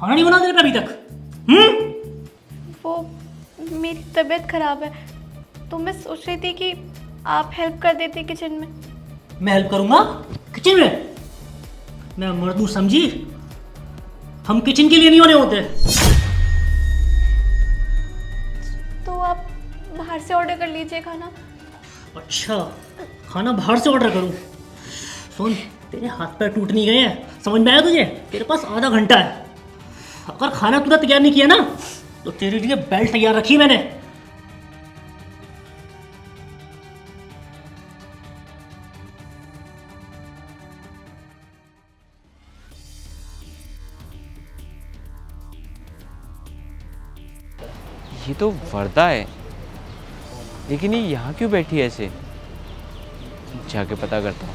खाना नहीं बना तेरे पे अभी तक? वो मेरी तबीयत खराब है तो मैं सोच रही थी कि आप हेल्प कर देते किचन में। मैं हेल्प करूंगा किचन में? मैं मर्द हूं समझी? हम किचन के लिए नहीं होने होते। तो आप बाहर से ऑर्डर कर लीजिए खाना। अच्छा, खाना बाहर से ऑर्डर करूं? सुन, तेरे हाथ पैर टूट नहीं गए हैं, समझ में आया तुझे? तेरे पास आधा घंटा है। अगर खाना तूने तैयार नहीं किया ना तो तेरे लिए बेल्ट तैयार रखी मैंने। ये तो वर्दा है, लेकिन ये यहाँ क्यों बैठी है ऐसे? जाके पता करता हूँ।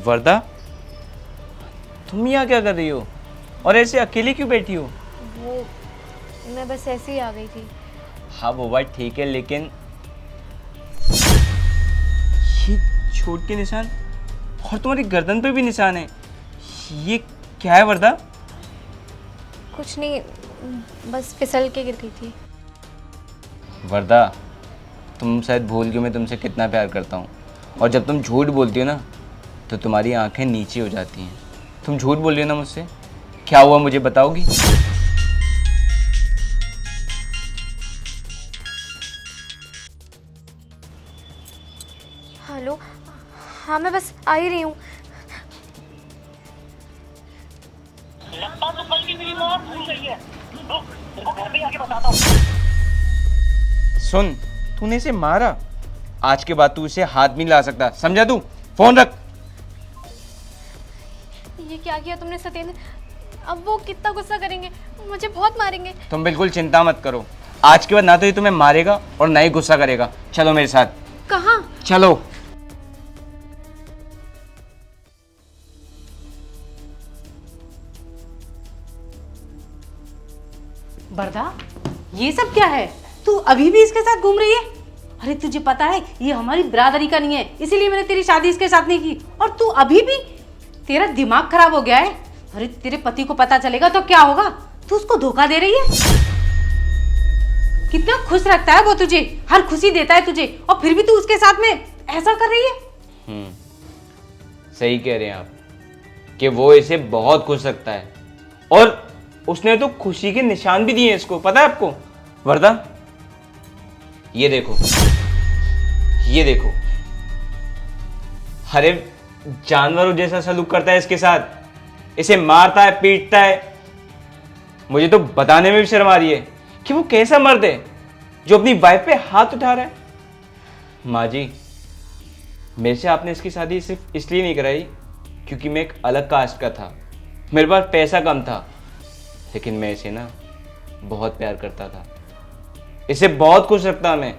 वर्दा, तुम यहाँ क्या कर रही हो और ऐसे अकेली क्यों बैठी हो? वो मैं बस ऐसे ही आ गई थी। हाँ वो बात ठीक है, लेकिन ये चोट के निशान और तुम्हारी गर्दन पे भी निशान है, ये क्या है वर्दा? कुछ नहीं, बस फिसल के गिर गई थी। वर्दा, तुम शायद भूल गए मैं तुमसे कितना प्यार करता हूँ, और जब तुम झूठ बोलती हो ना तो तुम्हारी आंखें नीचे हो जाती हैं। तुम झूठ बोल रही हो ना मुझसे? क्या हुआ मुझे बताओगी? हेलो, हाँ मैं बस आ ही रही हूँ। सुन, तूने इसे मारा, आज के बाद तू इसे हाथ भी नहीं ला सकता, समझा तू? फोन रख। ये क्या किया तुमने सत्येंद्र? अब वो कितना गुस्सा करेंगे, मुझे बहुत मारेंगे। तुम बिल्कुल चिंता मत करो, आज के बाद ना तो ये तुम्हें मारेगा और ना ही गुस्सा करेगा। चलो मेरे साथ। कहाँ? चलो। वर्दा, ये सब क्या है? तू अभी भी इसके साथ घूम रही है? अरे तुझे पता है ये हमारी बिरादरी का नहीं है, इसीलिए मैंने तेरी शादी इसके साथ नहीं की। और तू अभी भी, तेरा दिमाग खराब हो गया है। अरे तेरे पति को पता चलेगा तो क्या होगा? तू उसको धोखा दे रही है। कितना खुश रखता है वो तुझे, हर खुशी देता है तुझे, और फिर भी तू उसके साथ में ऐसा कर रही है। सही कह रहे हैं आप कि वो इसे बहुत खुश रखता है, और उसने तो खुशी के निशान भी दिए इसको, पता है आपको? वर्दा, ये देखो, ये देखो। अरे जानवरों जैसा सलूक करता है इसके साथ, इसे मारता है, पीटता है। मुझे तो बताने में भी शर्म आ रही है कि वो कैसा मर्द है जो अपनी वाइफ पे हाथ उठा रहा है। माँ जी, मेरे से आपने इसकी शादी सिर्फ इसलिए नहीं कराई क्योंकि मैं एक अलग कास्ट का था, मेरे पास पैसा कम था, लेकिन मैं इसे ना बहुत प्यार करता था, इसे बहुत खुश रखता मैं।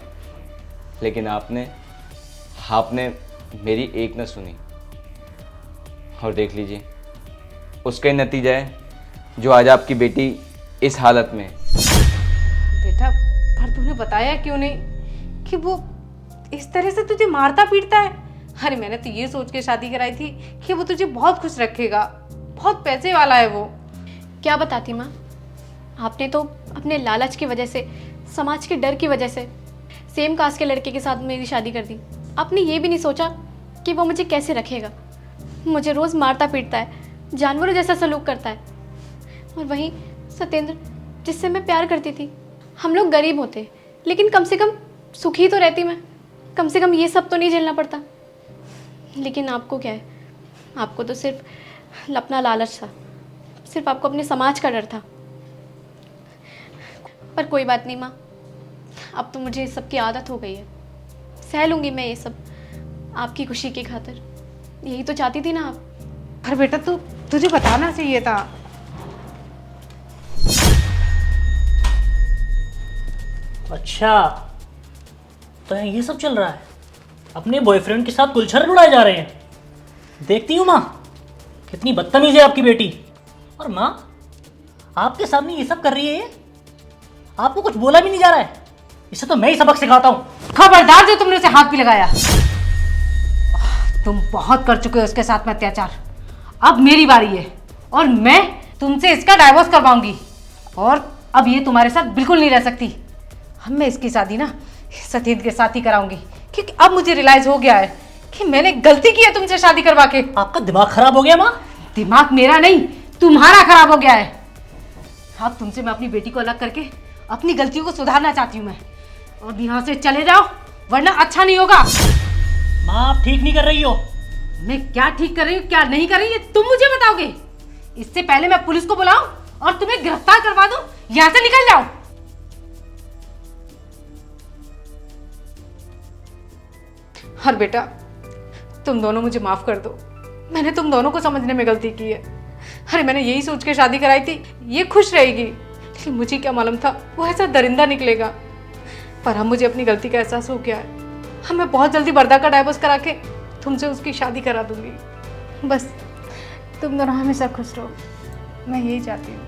लेकिन आपने मेरी एक न सुनी, और देख लीजिए उसका ही नतीजा है जो आज आपकी बेटी इस हालत में है। बेटा, पर तूने बताया क्यों नहीं कि वो इस तरह से तुझे मारता पीटता है? अरे मैंने तो ये सोच के शादी कराई थी कि वो तुझे बहुत खुश रखेगा, बहुत पैसे वाला है वो। क्या बताती माँ, आपने तो अपने लालच की वजह से, समाज के डर की वजह से सेम कास्ट के लड़के के साथ मेरी शादी कर दी। आपने ये भी नहीं सोचा कि वो मुझे कैसे रखेगा। मुझे रोज़ मारता पीटता है, जानवरों जैसा सलूक करता है। और वहीं सत्येंद्र, जिससे मैं प्यार करती थी, हम लोग गरीब होते लेकिन कम से कम सुखी तो रहती मैं, कम से कम ये सब तो नहीं झेलना पड़ता। लेकिन आपको क्या है, आपको तो सिर्फ अपना लालच था, सिर्फ आपको अपने समाज का डर था। पर कोई बात नहीं माँ, अब तो मुझे इस सब की आदत हो गई है, सह लूँगी मैं ये सब, आपकी खुशी की खातिर। यही तो चाहती थी ना आप। पर बेटा तुझे बताना चाहिए था। अच्छा, तो ये सब चल रहा है? अपने बॉयफ्रेंड के साथ गुलछर्रे उड़ाए जा रहे हैं। देखती हूँ माँ, कितनी बदतमीज है आपकी बेटी। और माँ, आपके सामने ये सब कर रही है ये? आपको कुछ बोला भी नहीं जा रहा है? इसे तो मैं ही सबक सिखाता हूँ। खबरदार जो तुमने उसे हाथ भी लगाया। तुम बहुत कर चुके हो उसके साथ में अत्याचार। अब मेरी बारी है और मैं तुमसे इसका डाइवोर्स करवाऊंगी और अब ये तुम्हारे साथ बिल्कुल नहीं रह सकती। अब मैं इसकी शादी ना सतीद के साथ ही कराऊंगी, क्योंकि अब मुझे रियलाइज हो गया है कि मैंने गलती की है तुमसे शादी करवा के। आपका दिमाग खराब हो गया माँ? दिमाग मेरा नहीं, तुम्हारा खराब हो गया है। अब तुमसे मैं अपनी बेटी को अलग करके अपनी गलतियों को सुधारना चाहती हूँ मैं। और यहाँ से चले जाओ वरना अच्छा नहीं होगा। माँ आप ठीक नहीं कर रही हो। मैं क्या ठीक कर रही हूँ क्या नहीं कर रही, ये तुम मुझे बताओगे। इससे पहले मैं पुलिस को बुलाऊं और तुम्हें गिरफ्तार करवा दूं। यहाँ से निकल जाओ। और बेटा तुम दोनों मुझे माफ कर दो, मैंने तुम दोनों को समझने में गलती की है। अरे मैंने यही सोच के शादी कराई थी ये खुश रहेगी, लेकिन मुझे क्या मालूम था वो ऐसा दरिंदा निकलेगा। पर अब मुझे अपनी गलती का एहसास हो गया है। हाँ मैं बहुत जल्दी बरदा का डाइवोर्स करा के तुमसे उसकी शादी करा दूंगी। बस तुम दोनों हमेशा खुश रहो, मैं यही चाहती हूँ।